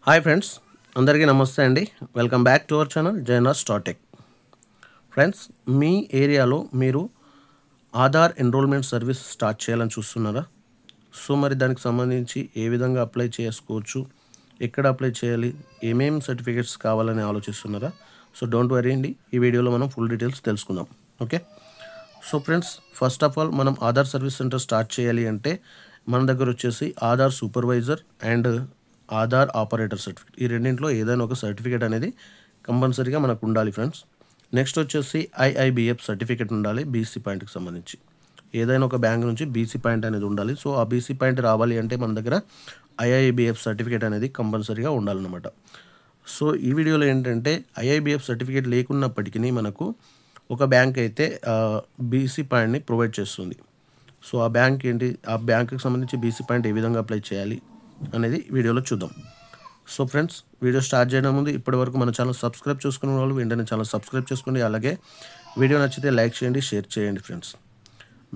Hi friends, అందరికీ నమస్తే అండి. Welcome back to our channel జైనర్ స్టార్టెక్. ఫ్రెండ్స్, మీ ఏరియాలో మీరు ఆధార్ ఎన్రోల్మెంట్ సర్వీస్ స్టార్ట్ చేయాలని చూస్తున్నారా? సో మరి దానికి సంబంధించి ఏ విధంగా అప్లై చేసుకోవచ్చు, ఎక్కడ అప్లై చేయాలి, ఏమేమి సర్టిఫికేట్స్ కావాలని ఆలోచిస్తున్నారా? సో డోంట్ వరీ అండి, ఈ వీడియోలో మనం ఫుల్ డీటెయిల్స్ తెలుసుకుందాం. Okay. So friends, first of all మనం ఆధార్ సర్వీస్ సెంటర్ స్టార్ట్ చేయాలి అంటే మన దగ్గర వచ్చేసి Aadhaar supervisor and Aadhaar operator certificate, ఈ రెండింటిలో ఏదైనా ఒక సర్టిఫికేట్ అనేది కంపల్సరీగా మనకు ఉండాలి ఫ్రెండ్స్. నెక్స్ట్ వచ్చేసి ఐఐబిఎఫ్ సర్టిఫికేట్ ఉండాలి, బీసీ పాయింట్కి సంబంధించి ఏదైనా ఒక బ్యాంక్ నుంచి బీసీ పాయింట్ అనేది ఉండాలి. సో ఆ బీసీ పాయింట్ రావాలి అంటే మన దగ్గర ఐఐబిఎఫ్ సర్టిఫికేట్ అనేది కంపల్సరీగా ఉండాలన్నమాట. సో ఈ వీడియోలో ఏంటంటే ఐఐబిఎఫ్ సర్టిఫికేట్ లేకున్నప్పటికీ మనకు ఒక బ్యాంక్ అయితే బీసీ పాయింట్ని ప్రొవైడ్ చేస్తుంది. సో ఆ బ్యాంక్ ఏంటి, ఆ బ్యాంకుకి సంబంధించి బీసీ పాయింట్ ఏ విధంగా అప్లై చేయాలి అనేది వీడియోలో చూద్దాం. సో ఫ్రెండ్స్, వీడియో స్టార్ట్ చేయడం ముందు ఇప్పటివరకు మన ఛానల్ సబ్స్క్రైబ్ చేసుకునే వాళ్ళు వెంటనే ఛానల్ సబ్స్క్రైబ్ చేసుకోండి. అలాగే వీడియో నచ్చితే లైక్ చేయండి, షేర్ చేయండి. ఫ్రెండ్స్,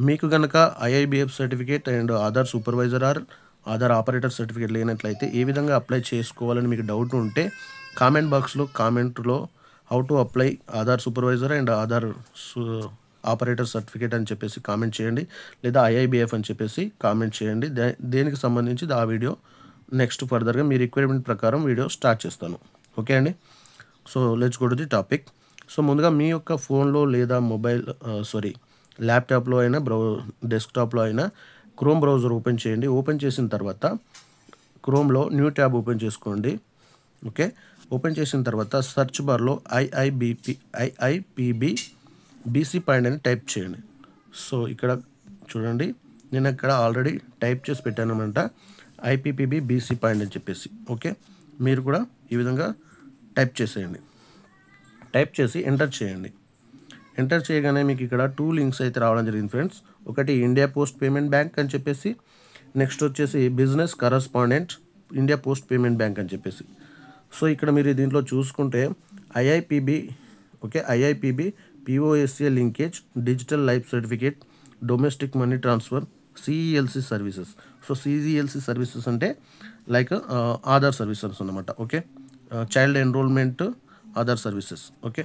మీకు కనుక IIBF certificate and Aadhaar supervisor are Aadhaar operator certificate లేనట్లయితే ఏ విధంగా అప్లై చేసుకోవాలని మీకు డౌట్ ఉంటే కామెంట్ బాక్స్లో కామెంట్లో how to apply Aadhaar supervisor and Aadhaar operator certificate అని చెప్పేసి కామెంట్ చేయండి, లేదా ఐఐబిఎఫ్ అని చెప్పేసి కామెంట్ చేయండి. దేనికి సంబంధించి ఆ వీడియో నెక్స్ట్ ఫర్దర్గా మీ రిక్వైర్మెంట్ ప్రకారం వీడియో స్టార్ట్ చేస్తాను. ఓకే అండి. So let's go to the topic. So ముందుగా మీ యొక్క ఫోన్లో లేదా ల్యాప్టాప్లో అయినా డెస్క్టాప్లో అయినా క్రోమ్ బ్రౌజర్ ఓపెన్ చేయండి. ఓపెన్ చేసిన తర్వాత క్రోమ్లో న్యూ ట్యాబ్ ఓపెన్ చేసుకోండి. ఓకే. ఓపెన్ చేసిన తర్వాత సెర్చ్ బార్లో ఐఐపిబి బీసీ పాయింట్ అని టైప్ చేయండి. సో ఇక్కడ చూడండి, నేను ఇక్కడ ఆల్రెడీ టైప్ చేసి పెట్టాను అనమాట, ఐపీపీబీ బీసీ పాయింట్ అని చెప్పేసి. ఓకే, మీరు కూడా ఈ విధంగా టైప్ చేసేయండి. టైప్ చేసి ఎంటర్ చేయండి. ఎంటర్ చేయగానే మీకు ఇక్కడ 2 లింక్స్ అయితే రావడం జరిగింది ఫ్రెండ్స్. ఒకటి ఇండియా పోస్ట్ పేమెంట్ బ్యాంక్ అని చెప్పేసి, నెక్స్ట్ వచ్చేసి business correspondent India Post Payment Bank అని చెప్పేసి. సో ఇక్కడ మీరు దీంట్లో చూసుకుంటే IIPB, okay, IIPB POSA linkage digital life certificate domestic money transfer CELC services. So CELC services అంటే లైక్ ఆధార్ సర్వీసెస్ అన్నమాట. Okay, child enrolment Aadhaar services. Okay,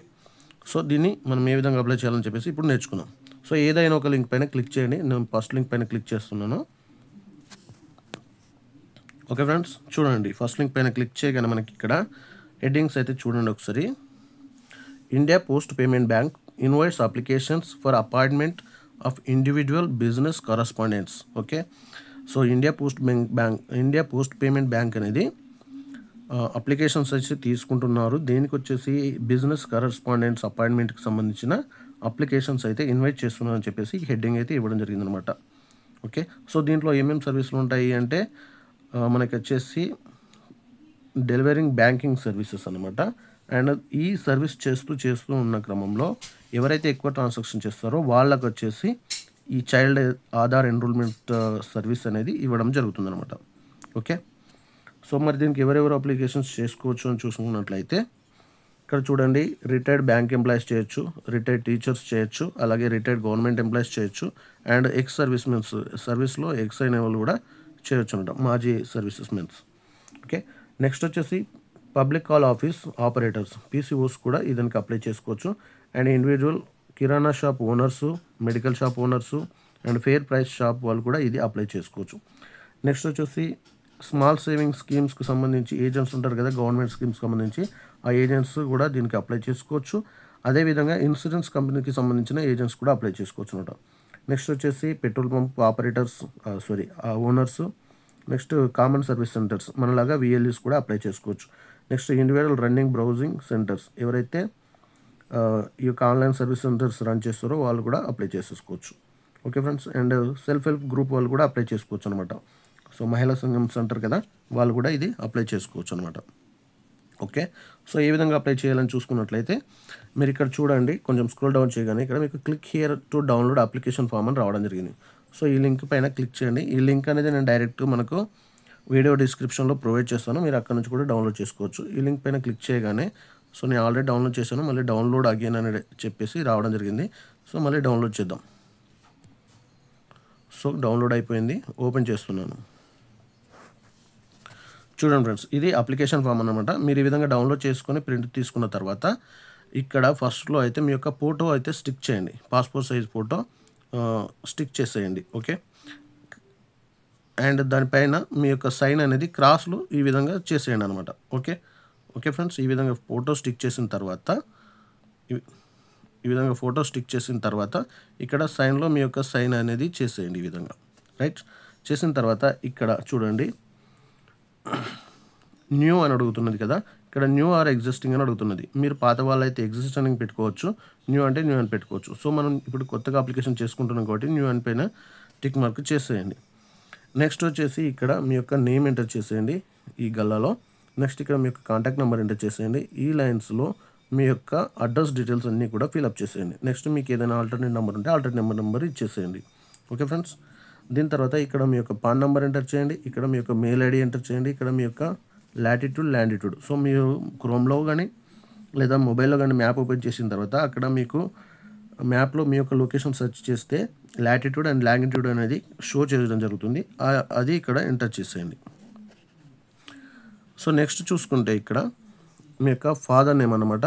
so దీన్ని మనం ఏ విధంగా అప్లై చేయాలని చెప్పేసి ఇప్పుడు నేర్చుకున్నాం. సో ఏదైనా ఒక లింక్ పైన క్లిక్ చేయండి. నేను ఫస్ట్ లింక్ పైన క్లిక్ చేస్తున్నాను. ఓకే ఫ్రెండ్స్, చూడండి, ఫస్ట్ లింక్ పైన క్లిక్ చేయగానే మనకి ఇక్కడ హెడ్డింగ్స్ అయితే చూడండి ఒకసారి. India Post Payment bank invites applications for appointment of individual business correspondents. Okay, so India Post Payment bank అనేది అప్లికేషన్స్ వచ్చి తీసుకుంటున్నారు. దేనికి వచ్చేసి బిజినెస్ కరస్పాండెంట్స్ అపాయింట్మెంట్కి సంబంధించిన అప్లికేషన్స్ అయితే ఇన్వైట్ చేస్తున్నారు అని చెప్పేసి హెడ్డింగ్ అయితే ఇవ్వడం జరిగిందనమాట. ఓకే, సో దీంట్లో ఏమేమి సర్వీసులు ఉంటాయి అంటే మనకి వచ్చేసి డెలివరింగ్ బ్యాంకింగ్ సర్వీసెస్ అనమాట. అండ్ ఈ సర్వీస్ చేస్తూ ఉన్న క్రమంలో ఎవరైతే ఎక్కువ ట్రాన్సాక్షన్ చేస్తారో వాళ్ళకు వచ్చేసి ఈ చైల్డ్ ఆధార్ ఎన్రోల్మెంట్ సర్వీస్ అనేది ఇవ్వడం జరుగుతుందన్నమాట. ఓకే, సో మరి దీనికి ఎవరెవరు అప్లికేషన్స్ చేసుకోవచ్చు అని చూసుకున్నట్లయితే ఇక్కడ చూడండి, రిటైర్డ్ బ్యాంక్ ఎంప్లాయీస్ చేయొచ్చు, రిటైర్డ్ టీచర్స్ చేయొచ్చు, అలాగే రిటైర్డ్ గవర్నమెంట్ ఎంప్లాయీస్ చేయొచ్చు, అండ్ ఎక్స్ సర్వీస్ మెన్స్, సర్వీస్లో ఎక్స్ అయిన వాళ్ళు కూడా చేయొచ్చు అనమాట, మాజీ సర్వీసెస్ మెన్స్. ఓకే, నెక్స్ట్ వచ్చేసి public call office operators PCOS కూడా దీనికి అప్లై చేసుకోవచ్చు. And individual kirana shop owners, medical shop owners and fair price shop వాళ్ళు కూడా ఇది అప్లై చేసుకోవచ్చు. నెక్స్ట్ వచ్చేసి స్మాల్ సేవింగ్ స్కీమ్స్కి సంబంధించి ఏజెంట్స్ ఉంటారు కదా, గవర్నమెంట్ స్కీమ్స్కి సంబంధించి ఆ ఏజెంట్స్ కూడా దీనికి అప్లై చేసుకోవచ్చు. అదేవిధంగా ఇన్సూరెన్స్ కంపెనీకి సంబంధించిన ఏజెంట్స్ కూడా అప్లై చేసుకోవచ్చు అనమాట. నెక్స్ట్ వచ్చేసి petrol pump operators owners, next common service centres మనలాగా విఎల్ఈస్ కూడా అప్లై చేసుకోవచ్చు. Next individual running browsing centres, ఎవరైతే ఈ యొక్క ఆన్లైన్ సర్వీస్ సెంటర్స్ రన్ చేస్తారో వాళ్ళు కూడా అప్లై చేసేసుకోవచ్చు. Okay friends, and self help group వాళ్ళు కూడా అప్లై చేసుకోవచ్చు అనమాట. సో మహిళా సంఘం సెంటర్ కదా, వాళ్ళు కూడా ఇది అప్లై చేసుకోవచ్చు అనమాట. ఓకే, సో ఏ విధంగా అప్లై చేయాలని చూసుకున్నట్లయితే మీరు ఇక్కడ చూడండి, కొంచెం స్క్రోల్ డౌన్ చేయగానే ఇక్కడ మీకు click here to download application form అని రావడం జరిగింది. సో ఈ లింక్ పైన క్లిక్ చేయండి. ఈ లింక్ అనేది నేను డైరెక్ట్ మనకు వీడియో డిస్క్రిప్షన్లో ప్రొవైడ్ చేస్తాను, మీరు అక్కడ నుంచి కూడా డౌన్లోడ్ చేసుకోవచ్చు. ఈ లింక్ పైన క్లిక్ చేయగానే, సో నేను ఆల్రెడీ డౌన్లోడ్ చేశాను, మళ్ళీ డౌన్లోడ్ అగైన్ అని చెప్పేసి రావడం జరిగింది. సో మళ్ళీ డౌన్లోడ్ చేద్దాం. సో డౌన్లోడ్ అయిపోయింది, ఓపెన్ చేస్తున్నాను. చూడండి ఫ్రెండ్స్, ఇది అప్లికేషన్ ఫామ్ అనమాట. మీరు ఈ విధంగా డౌన్లోడ్ చేసుకొని ప్రింట్ తీసుకున్న తర్వాత ఇక్కడ ఫస్ట్లో అయితే మీ యొక్క ఫోటో అయితే స్టిక్ చేయండి. పాస్పోర్ట్ సైజ్ ఫోటో స్టిక్ చేసేయండి. ఓకే, అండ్ దానిపైన మీ యొక్క సైన్ అనేది క్రాస్లు ఈ విధంగా చేసేయండి అనమాట. ఓకే ఓకే ఫ్రెండ్స్, ఈ విధంగా ఫోటో స్టిక్ చేసిన తర్వాత ఇక్కడ సైన్లో మీ యొక్క సైన్ అనేది చేసేయండి ఈ విధంగా. రైట్, చేసిన తర్వాత ఇక్కడ చూడండి న్యూ అని అడుగుతున్నది కదా, ఇక్కడ న్యూ ఆర్ ఎగ్జిస్టింగ్ అని అడుగుతున్నది. మీరు పాత వాళ్ళు అయితే ఎగ్జిస్ట్ అని పెట్టుకోవచ్చు, న్యూ అంటే న్యూ అని పెట్టుకోవచ్చు. సో మనం ఇప్పుడు కొత్తగా అప్లికేషన్ చేసుకుంటున్నాం కాబట్టి న్యూ అని పైన టిక్ మార్క్ చేసేయండి. నెక్స్ట్ వచ్చేసి ఇక్కడ మీ యొక్క నేమ్ ఎంటర్ చేసేయండి ఈ గల్లాలో. నెక్స్ట్ ఇక్కడ మీ యొక్క కాంటాక్ట్ నెంబర్ ఎంటర్ చేసేయండి. ఈ లైన్స్లో మీ యొక్క అడ్రస్ డీటెయిల్స్ అన్నీ కూడా ఫిల్అప్ చేసేయండి. నెక్స్ట్ మీకు ఏదైనా ఆల్టర్నేట్ నెంబర్ ఉంటే ఆల్టర్నేట్ నెంబర్ ఇచ్చేసేయండి. ఓకే ఫ్రెండ్స్, దీని తర్వాత ఇక్కడ మీ యొక్క పాన్ నెంబర్ ఎంటర్ చేయండి. ఇక్కడ మీ యొక్క మెయిల్ ఐడి ఎంటర్ చేయండి. ఇక్కడ మీ యొక్క లాటిట్యూడ్ లాండిట్యూడ్. సో మీరు క్రోమ్లో కానీ లేదా మొబైల్లో కానీ మ్యాప్ ఓపెన్ చేసిన తర్వాత అక్కడ మీకు మ్యాప్లో మీ యొక్క లొకేషన్ సెర్చ్ చేస్తే లాటిట్యూడ్ అండ్ లాంగిట్యూడ్ అనేది షో చేయడం జరుగుతుంది. అది ఇక్కడ ఎంటర్ చేసేయండి. సో నెక్స్ట్ చూసుకుంటే ఇక్కడ మీ యొక్క ఫాదర్ నేమ్ అన్నమాట.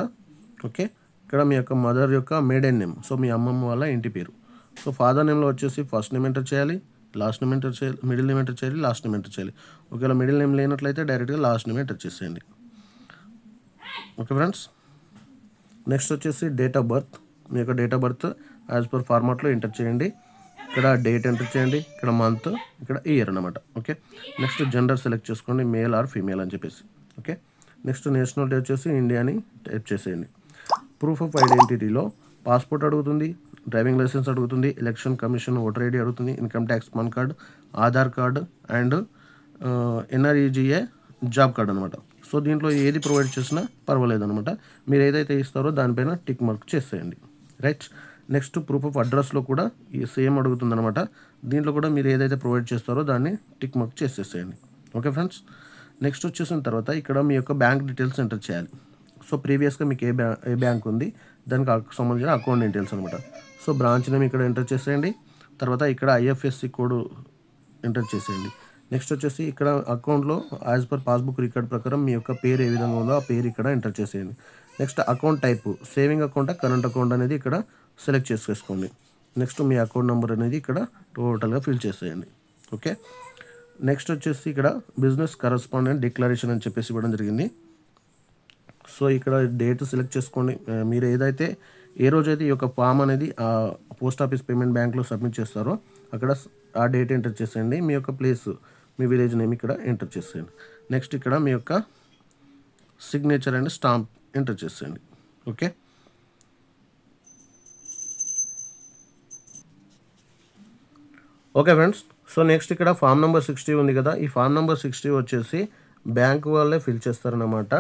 ఓకే, ఇక్కడ మీ యొక్క మదర్ యొక్క మేడెన్ నేమ్, సో మీ అమ్మమ్మ వాళ్ళ ఇంటి పేరు. సో ఫాదర్ నేమ్లో వచ్చేసి ఫస్ట్ నేమ్ ఎంటర్ చేయాలి, లాస్ట్ నేమ్ ఎంటర్ చేయాలి, మిడిల్ నేమ్ ఎంటర్ చేయాలి, లాస్ట్ నేమ్ ఎంటర్ చేయాలి. ఒకవేళ మిడిల్ నేమ్ లేనట్లయితే డైరెక్ట్గా లాస్ట్ నేమ్ ఎంటర్ చేసేయండి. ఓకే ఫ్రెండ్స్, నెక్స్ట్ వచ్చేసి డేట్ ఆఫ్ బర్త్. మీ యొక్క date of birth as per ఫార్మాట్లో ఎంటర్ చేయండి. ఇక్కడ డేట్ ఎంటర్ చేయండి, ఇక్కడ మంత్, ఇక్కడ ఇయర్ అనమాట. ఓకే, నెక్స్ట్ జెండర్ సెలెక్ట్ చేసుకోండి, మేల్ ఆర్ ఫీమేల్ అని చెప్పేసి. ఓకే, నెక్స్ట్ నేషనాలిటీ వచ్చేసి ఇండియా అని టైప్ చేసేయండి. ప్రూఫ్ ఆఫ్ ఐడెంటిటీలో పాస్పోర్ట్ అడుగుతుంది, డ్రైవింగ్ లైసెన్స్ అడుగుతుంది, ఎలక్షన్ కమిషన్ ఓటర్ ఐడి అడుగుతుంది, income tax pan card, Aadhaar card and NREGA job card అనమాట. సో దీంట్లో ఏది ప్రొవైడ్ చేసినా పర్వాలేదు అనమాట. మీరు ఏదైతే ఇస్తారో దానిపైన టిక్ మార్క్ చేసేయండి. రైట్, నెక్స్ట్ ప్రూఫ్ ఆఫ్ అడ్రస్లో కూడా ఈ సేమ్ అడుగుతుంది అనమాట. దీంట్లో కూడా మీరు ఏదైతే ప్రొవైడ్ చేస్తారో దాన్ని టిక్ మార్క్ చేసేసేయండి. ఓకే ఫ్రెండ్స్, నెక్స్ట్ వచ్చేసిన తర్వాత ఇక్కడ మీ యొక్క బ్యాంక్ డీటెయిల్స్ ఎంటర్ చేయాలి. సో ప్రీవియస్గా మీకు ఏ బ్యాంక్ ఉంది దానికి సంబంధించిన అకౌంట్ డీటెయిల్స్ అనమాట. సో బ్రాంచ్ నేమ్ ఇక్కడ ఎంటర్ చేసేయండి. తర్వాత ఇక్కడ ఐఎఫ్ఎస్సి కోడ్ ఎంటర్ చేసేయండి. నెక్స్ట్ వచ్చేసి ఇక్కడ అకౌంట్లో యాజ్ పర్ పాస్బుక్ రికార్డ్ ప్రకారం మీ యొక్క పేరు ఏ విధంగా ఉందో ఆ పేరు ఇక్కడ ఎంటర్ చేసేయండి. Next account type saving account current account అనేది ఇక్కడ సెలెక్ట్ చేసేసుకోండి. నెక్స్ట్ మీ అకౌంట్ నెంబర్ అనేది ఇక్కడ టోటల్గా ఫిల్ చేసేయండి. ఓకే, నెక్స్ట్ వచ్చేసి ఇక్కడ బిజినెస్ కరస్పాండెంట్ డిక్లరేషన్ అని చెప్పేసి ఇవ్వడం జరిగింది. సో ఇక్కడ డేట్ సెలెక్ట్ చేసుకోండి. మీరు ఏదైతే ఏ రోజైతే ఈ యొక్క ఫామ్ అనేది పోస్ట్ ఆఫీస్ పేమెంట్ బ్యాంక్లో సబ్మిట్ చేస్తారో అక్కడ ఆ డేట్ ఎంటర్ చేసేయండి. మీ యొక్క ప్లేస్, మీ విలేజ్ నేమ్ ఇక్కడ ఎంటర్ చేసేయండి. నెక్స్ట్ ఇక్కడ మీ యొక్క సిగ్నేచర్ అండ్ స్టాంప్ ఎంటర్ చేసేయండి. Okay, okay friends, so next ఇక్కడ ఫామ్ నెంబర్ 60 ఉంది కదా, ఈ ఫామ్ నెంబర్ 60 వచ్చేసి బ్యాంక్ వాళ్ళే ఫిల్ చేస్తారన్నమాట.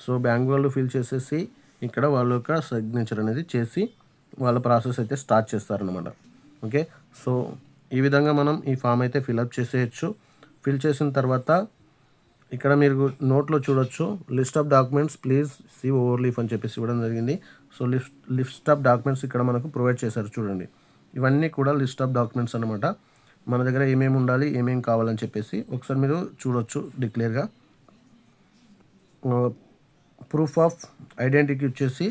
సో బ్యాంక్ వాళ్ళు ఫిల్ చేసేసి ఇక్కడ వాళ్ళ యొక్క సిగ్నేచర్ అనేది చేసి వాళ్ళ ప్రాసెస్ అయితే స్టార్ట్ చేస్తారనమాట. ఓకే, సో ఈ విధంగా మనం ఈ ఫామ్ అయితే ఫిల్అప్ చేసేయచ్చు. ఫిల్ చేసిన తర్వాత ఇక్కడ మీరు నోట్లో చూడొచ్చు list of documents please see overleaf అని చెప్పేసి ఇవ్వడం జరిగింది. సో లిస్ట్ ఆఫ్ డాక్యుమెంట్స్ ఇక్కడ మనకు ప్రొవైడ్ చేశారు చూడండి. ఇవన్నీ కూడా లిస్ట్ ఆఫ్ డాక్యుమెంట్స్ అనమాట. మన దగ్గర ఏమేమి ఉండాలి, ఏమేమి కావాలని చెప్పేసి ఒకసారి మీరు చూడొచ్చు డిక్లేర్గా. ప్రూఫ్ ఆఫ్ ఐడెంటిటీ వచ్చేసి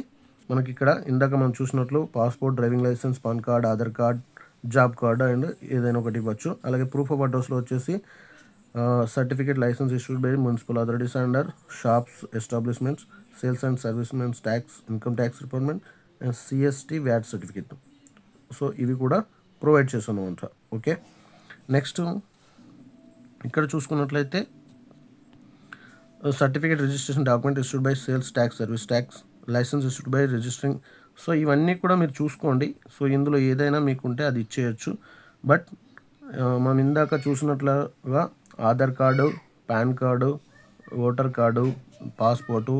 మనకి ఇక్కడ ఇందాక మనం చూసినట్లు passport, driving licence, PAN card, Aadhaar card, job card and ఏదైనా ఒకటి ఇవ్వచ్చు. అలాగే ప్రూఫ్ ఆఫ్ అడ్రస్లో వచ్చేసి certificate licence issued by municipal authorities under shops, establishments, sales and servicemens tax, income tax department and CST VAT certificate. So ఇవి కూడా provide చేస్తాను అనమాట. ఓకే, నెక్స్ట్ ఇక్కడ చూసుకున్నట్లయితే certificate registration document issued by sales tax, service tax, licence issued by registering. So ఇవన్నీ కూడా మీరు చూసుకోండి. సో ఇందులో ఏదైనా మీకుంటే అది ఇచ్చేయచ్చు. బట్ మనం ఇందాక చూసినట్లుగా Aadhaar card, PAN card, voter card, passport,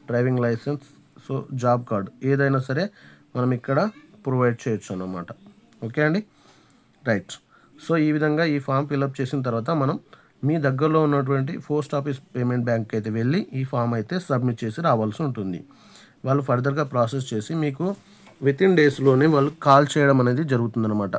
driving licence, so job card ఏదైనా సరే మనం ఇక్కడ ప్రొవైడ్ చేయొచ్చు అన్నమాట. ఓకే అండి, రైట్. సో ఈ విధంగా ఈ ఫామ్ ఫిల్అప్ చేసిన తర్వాత మనం మీ దగ్గరలో ఉన్నటువంటి పోస్ట్ ఆఫీస్ పేమెంట్ బ్యాంక్ అయితే వెళ్ళి ఈ ఫామ్ అయితే సబ్మిట్ చేసి రావాల్సి ఉంటుంది. వాళ్ళు ఫర్దర్గా ప్రాసెస్ చేసి మీకు వితిన్ డేస్లోనే వాళ్ళు కాల్ చేయడం అనేది జరుగుతుందన్నమాట.